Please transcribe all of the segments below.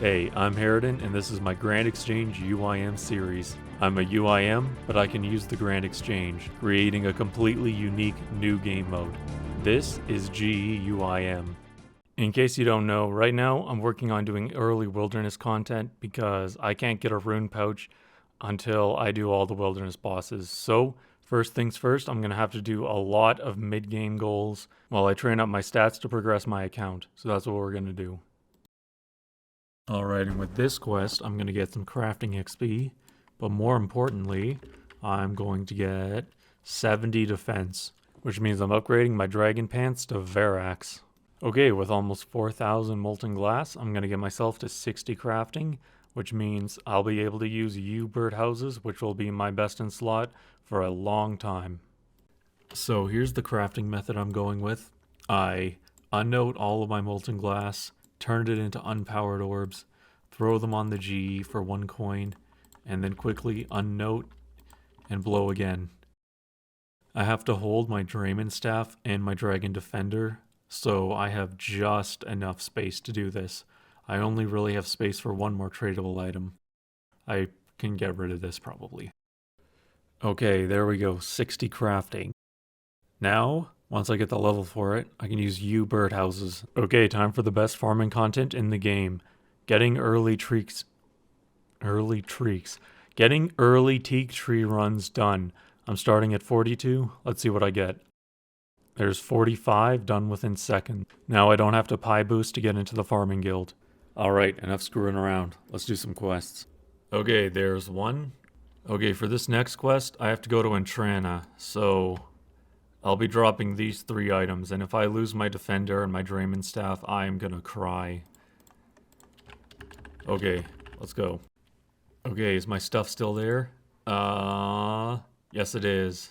Hey, I'm Heredin, and this is my Grand Exchange UIM series. I'm a UIM, but I can use the Grand Exchange, creating a completely unique new game mode. This is GEUIM. In case you don't know, right now I'm working on doing early wilderness content because I can't get a rune pouch until I do all the wilderness bosses. So, first things first, I'm going to have to do a lot of mid-game goals while I train up my stats to progress my account. So that's what we're going to do. Alright, and with this quest, I'm going to get some crafting XP, but more importantly, I'm going to get 70 defense, which means I'm upgrading my dragon pants to Verax. Okay, with almost 4,000 molten glass, I'm going to get myself to 60 crafting, which means I'll be able to use birdhouses, which will be my best in slot for a long time. So here's the crafting method I'm going with. I unnote all of my molten glass, turned it into unpowered orbs, throw them on the GE for 1 coin, and then quickly unnote and blow again. I have to hold my Drayman staff and my Dragon Defender, so I have just enough space to do this. I only really have space for 1 more tradable item. I can get rid of this probably. Okay, there we go, 60 crafting. Now, once I get the level for it, I can use birdhouses. Okay, time for the best farming content in the game. Getting early treeks. Getting early teak tree runs done. I'm starting at 42. Let's see what I get. There's 45 done within seconds. Now I don't have to pie boost to get into the farming guild. Alright, enough screwing around. Let's do some quests. Okay, there's 1. Okay, for this next quest, I have to go to Entrana, so I'll be dropping these 3 items, and if I lose my defender and my Drayman staff, I am gonna cry. Okay, let's go. Okay, is my stuff still there? Yes it is.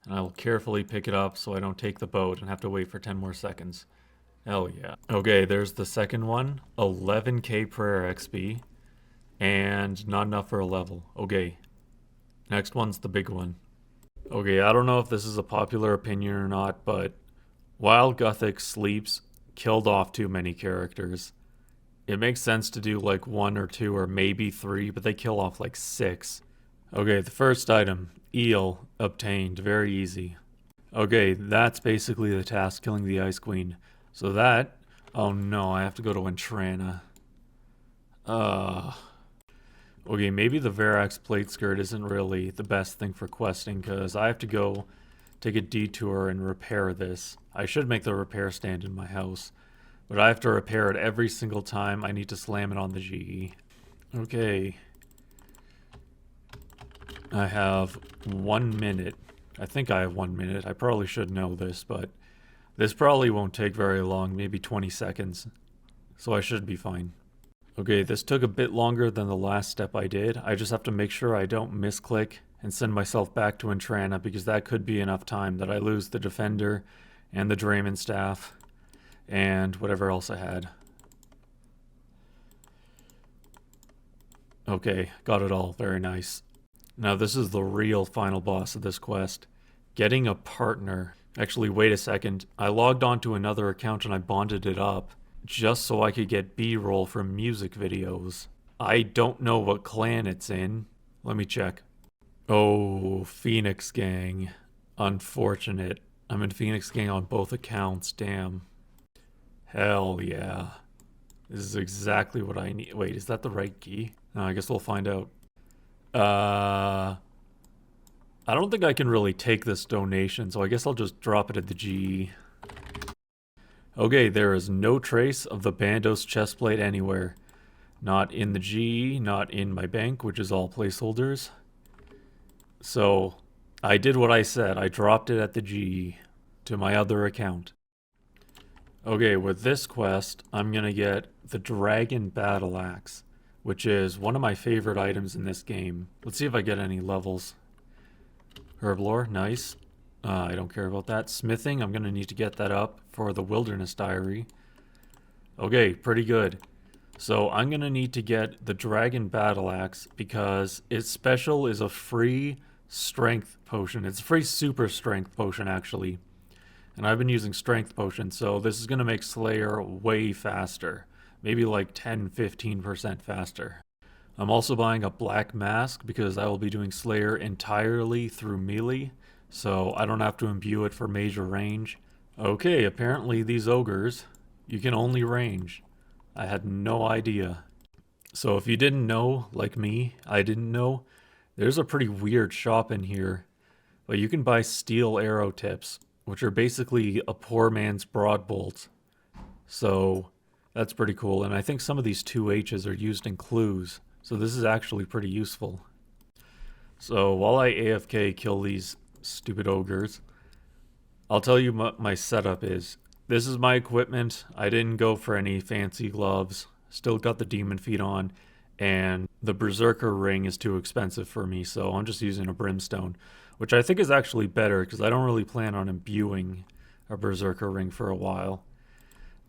And I'll carefully pick it up so I don't take the boat and have to wait for 10 more seconds. Hell yeah. Okay, there's the second one. 11k prayer XP. And not enough for a level. Okay. Next one's the big one. Okay, I don't know if this is a popular opinion or not, but while Gothic Sleeps killed off too many characters. It makes sense to do like 1 or 2 or maybe 3, but they kill off like 6. Okay, the first item, Eel, obtained, very easy. Okay, that's basically the task, killing the Ice Queen. So that, oh no, I have to go to Entrana. Okay, maybe the Verax plate skirt isn't really the best thing for questing, because I have to go take a detour and repair this. I should make the repair stand in my house, but I have to repair it every single time I need to slam it on the GE. Okay. I have 1 minute. I think I have 1 minute. I probably should know this, but this probably won't take very long, maybe 20 seconds. So I should be fine. Okay, this took a bit longer than the last step I did. I just have to make sure I don't misclick and send myself back to Entrana, because that could be enough time that I lose the Defender and the Drayman staff and whatever else I had. Okay, got it all. Very nice. Now this is the real final boss of this quest. Getting a partner. Actually, wait a second. I logged onto another account and I bonded it up just so I could get B-roll from music videos. I don't know what clan it's in. Let me check. Oh, Phoenix Gang. Unfortunate. I'm in Phoenix Gang on both accounts, damn. Hell yeah. This is exactly what I need. Wait, is that the right key? No, I guess we'll find out. I don't think I can really take this donation, so I guess I'll just drop it at the GE. Okay, there is no trace of the Bandos chestplate anywhere. Not in the GE, not in my bank, which is all placeholders. So, I did what I said. I dropped it at the GE to my other account. Okay, with this quest, I'm gonna get the Dragon Battle Axe, which is one of my favorite items in this game. Let's see if I get any levels. Herblore, nice. I don't care about that. Smithing, I'm going to need to get that up for the Wilderness Diary. Okay, pretty good. So I'm going to need to get the Dragon Battle Axe because its special is a free strength potion. It's a free super strength potion, actually. And I've been using strength potions, so this is going to make Slayer way faster. maybe like 10-15% faster. I'm also buying a black mask because I will be doing Slayer entirely through melee, so I don't have to imbue it for major range. Okay, apparently these ogres, you can only range. I had no idea. So if you didn't know, like me, I didn't know, there's a pretty weird shop in here. But you can buy steel arrow tips, which are basically a poor man's broad bolt. So that's pretty cool. And I think some of these 2Hs are used in clues. So this is actually pretty useful. So while I AFK kill these stupid ogres, I'll tell you what my setup is. This is my equipment. I didn't go for any fancy gloves. Still got the demon feet on. And the berserker ring is too expensive for me, so I'm just using a brimstone. Which I think is actually better, because I don't really plan on imbuing a berserker ring for a while.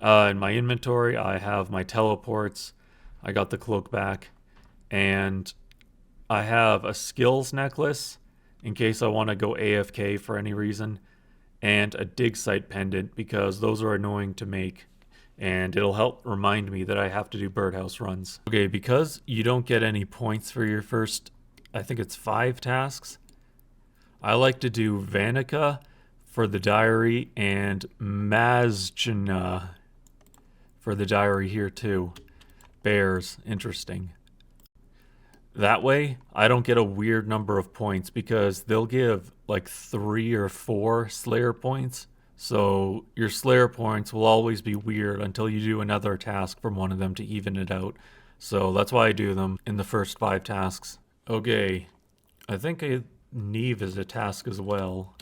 In my inventory, I have my teleports. I got the cloak back. And I have a skills necklace in case I want to go AFK for any reason, and a dig site pendant because those are annoying to make, and it'll help remind me that I have to do birdhouse runs. Okay, because you don't get any points for your first, I think it's 5 tasks, I like to do Vanica for the diary and Mazjna for the diary here too. Bears, interesting. That way, I don't get a weird number of points because they'll give like 3 or 4 Slayer points. So your Slayer points will always be weird until you do another task from one of them to even it out. So that's why I do them in the first 5 tasks. Okay, I think Neve is a task as well.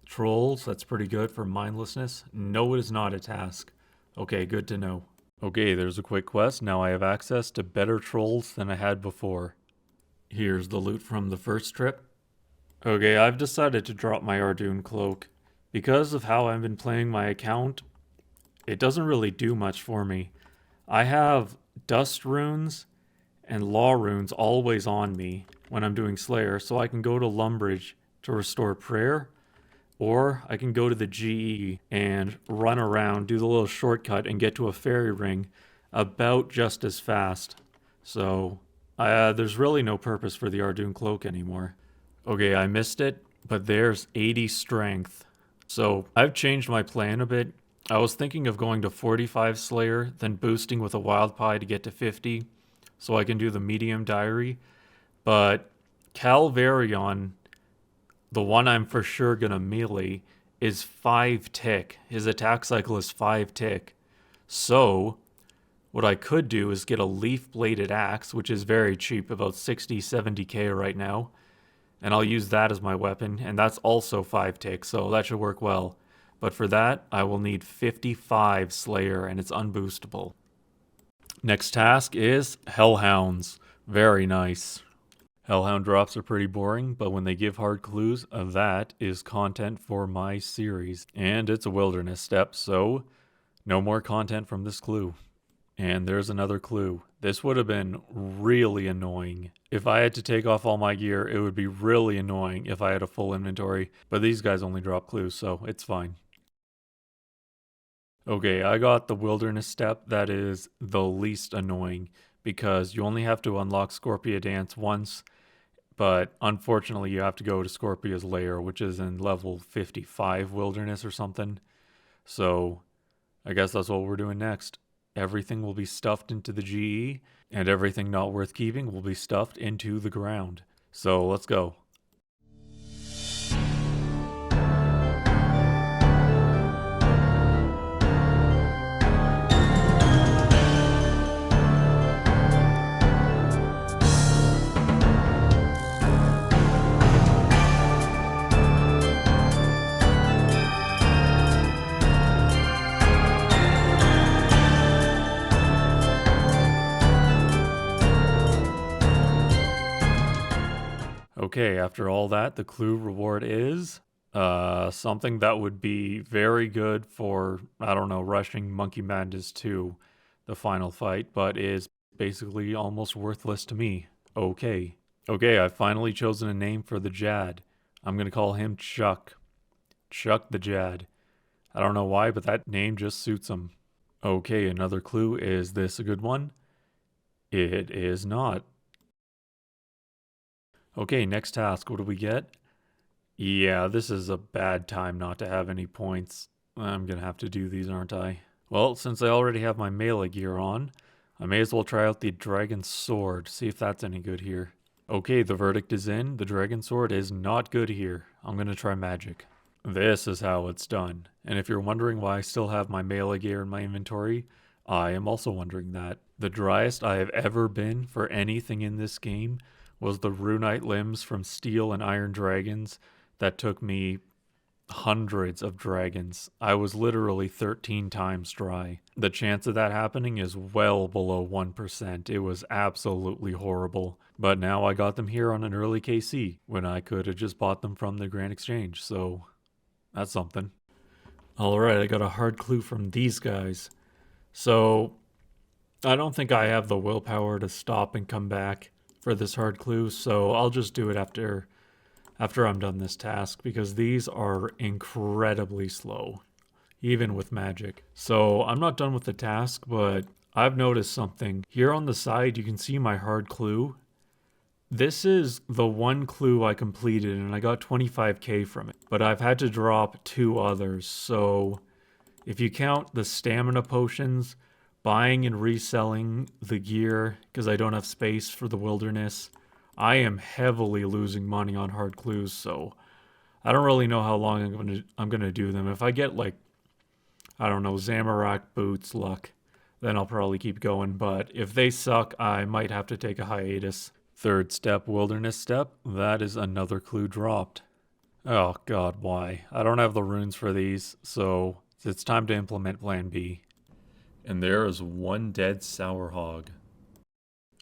Trolls, that's pretty good for mindlessness. No, it is not a task. Okay, good to know. Okay, there's a quick quest. Now I have access to better trolls than I had before. Here's the loot from the first trip. Okay, I've decided to drop my Heredin cloak. Because of how I've been playing my account, it doesn't really do much for me. I have dust runes and law runes always on me when I'm doing Slayer, so I can go to Lumbridge to restore prayer, or I can go to the GE and run around, do the little shortcut, and get to a fairy ring about just as fast. So there's really no purpose for the Heredin cloak anymore. Okay, I missed it, but there's 80 strength. So I've changed my plan a bit. I was thinking of going to 45 Slayer, then boosting with a Wild Pie to get to 50, so I can do the medium diary. But Calvarion, the one I'm for sure gonna melee, is 5 tick. His attack cycle is 5 tick. So what I could do is get a leaf-bladed axe, which is very cheap, about 60-70k right now. And I'll use that as my weapon, and that's also 5 ticks, so that should work well. But for that, I will need 55 Slayer, and it's unboostable. Next task is Hellhounds. Very nice. Hellhound drops are pretty boring, but when they give hard clues, that is content for my series. And it's a wilderness step, so no more content from this clue. And there's another clue. This would have been really annoying. If I had to take off all my gear, it would be really annoying if I had a full inventory. But these guys only drop clues, so it's fine. Okay, I got the wilderness step that is the least annoying because you only have to unlock Scorpia Dance once. But unfortunately, you have to go to Scorpia's Lair, which is in level 55 wilderness or something. So I guess that's what we're doing next. Everything will be stuffed into the GE, and everything not worth keeping will be stuffed into the ground. So let's go. Okay, after all that, the clue reward is something that would be very good for, I don't know, rushing Monkey Madness 2, the final fight, but is basically almost worthless to me. Okay. Okay, I've finally chosen a name for the Jad. I'm gonna call him Chuck. Chuck the Jad. I don't know why, but that name just suits him. Okay, another clue. Is this a good one? It is not. Okay, next task. What do we get? Yeah, this is a bad time not to have any points. I'm gonna have to do these, aren't I? Well, since I already have my melee gear on, I may as well try out the dragon sword, see if that's any good here. Okay, the verdict is in. The dragon sword is not good here. I'm gonna try magic. This is how it's done. And if you're wondering why I still have my melee gear in my inventory, I am also wondering that. The driest I have ever been for anything in this game was the runite limbs from steel and iron dragons that took me hundreds of dragons. I was literally 13 times dry. The chance of that happening is well below 1%. It was absolutely horrible. But now I got them here on an early KC when I could have just bought them from the Grand Exchange, so that's something. Alright, I got a hard clue from these guys. So I don't think I have the willpower to stop and come back for this hard clue, so I'll just do it after I'm done this task, because these are incredibly slow, even with magic. So I'm not done with the task, but I've noticed something. Here on the side, you can see my hard clue. This is the one clue I completed, and I got 25k from it. But I've had to drop 2 others, so if you count the stamina potions, buying and reselling the gear, because I don't have space for the wilderness, I am heavily losing money on hard clues, so I don't really know how long I'm gonna do them. If I get like, I don't know, Zamorak boots luck, then I'll probably keep going. But if they suck, I might have to take a hiatus. Third step, wilderness step. That is another clue dropped. Oh god, why? I don't have the runes for these, so it's time to implement plan B. And there is one dead sour hog.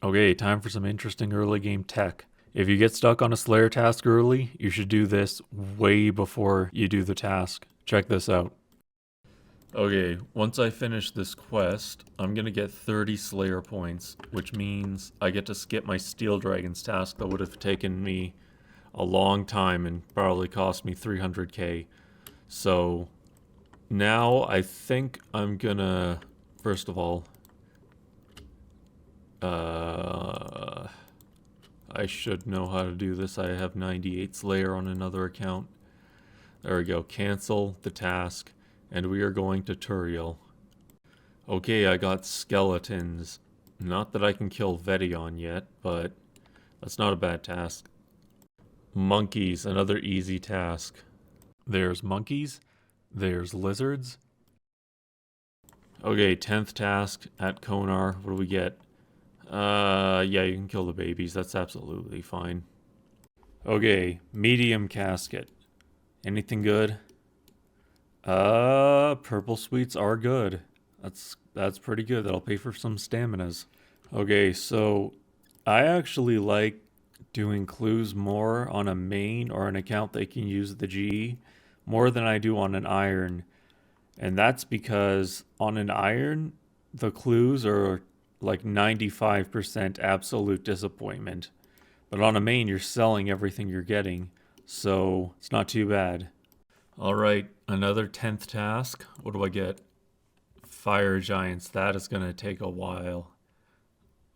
Okay, time for some interesting early game tech. If you get stuck on a Slayer task early, you should do this way before you do the task. Check this out. Okay, once I finish this quest, I'm gonna get 30 Slayer points, which means I get to skip my Steel Dragons task that would have taken me a long time and probably cost me 300k. So now I think I'm gonna, first of all, I should know how to do this. I have 98 Slayer on another account. There we go. Cancel the task. And we are going to Turiel. Okay, I got skeletons. Not that I can kill Vedion yet, but that's not a bad task. Monkeys, another easy task. There's monkeys. There's lizards. Okay, 10th task at Konar. What do we get? Yeah, you can kill the babies. That's absolutely fine. Okay, medium casket. Anything good? Purple sweets are good. That's pretty good. That'll pay for some staminas. Okay, so I actually like doing clues more on a main or an account that can use the GE more than I do on an iron. And that's because on an iron, the clues are like 95% absolute disappointment. But on a main, you're selling everything you're getting, so it's not too bad. Alright, another 10th task. What do I get? Fire Giants. That is going to take a while.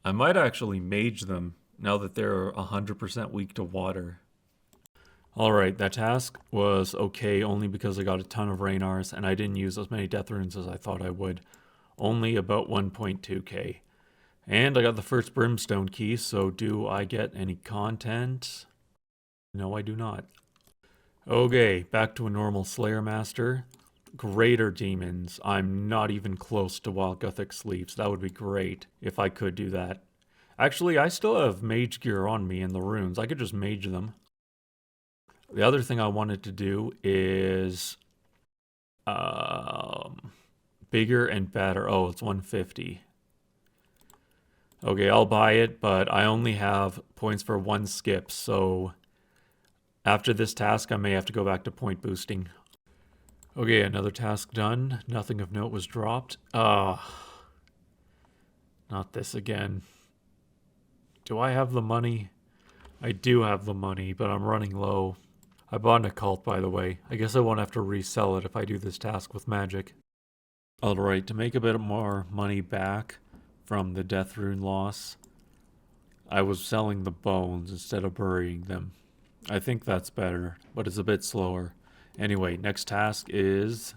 I might actually mage them now that they're 100% weak to water. Alright, that task was okay only because I got a ton of Raynars and I didn't use as many Death Runes as I thought I would. Only about 1.2k. And I got the first Brimstone key, so do I get any content? No, I do not. Okay, back to a normal Slayer Master. Greater Demons. I'm not even close to Wild Gothic Sleeves. That would be great if I could do that. Actually, I still have Mage Gear on me and the runes. I could just mage them. The other thing I wanted to do is bigger and better. Oh, it's 150. Okay, I'll buy it, but I only have points for 1 skip, so after this task, I may have to go back to point boosting. Okay, another task done. Nothing of note was dropped. Not this again. Do I have the money? I do have the money, but I'm running low. I bought an occult, by the way. I guess I won't have to resell it if I do this task with magic. Alright, to make a bit more money back from the death rune loss, I was selling the bones instead of burying them. I think that's better, but it's a bit slower. Anyway, next task is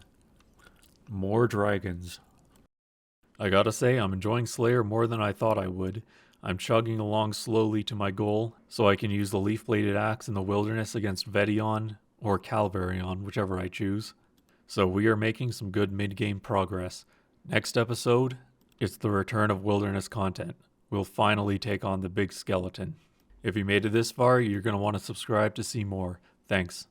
more dragons. I gotta say, I'm enjoying Slayer more than I thought I would. I'm chugging along slowly to my goal, so I can use the leaf-bladed axe in the wilderness against Vedion or Calvarion, whichever I choose. So we are making some good mid-game progress. Next episode, it's the return of wilderness content. We'll finally take on the big skeleton. If you made it this far, you're going to want to subscribe to see more. Thanks.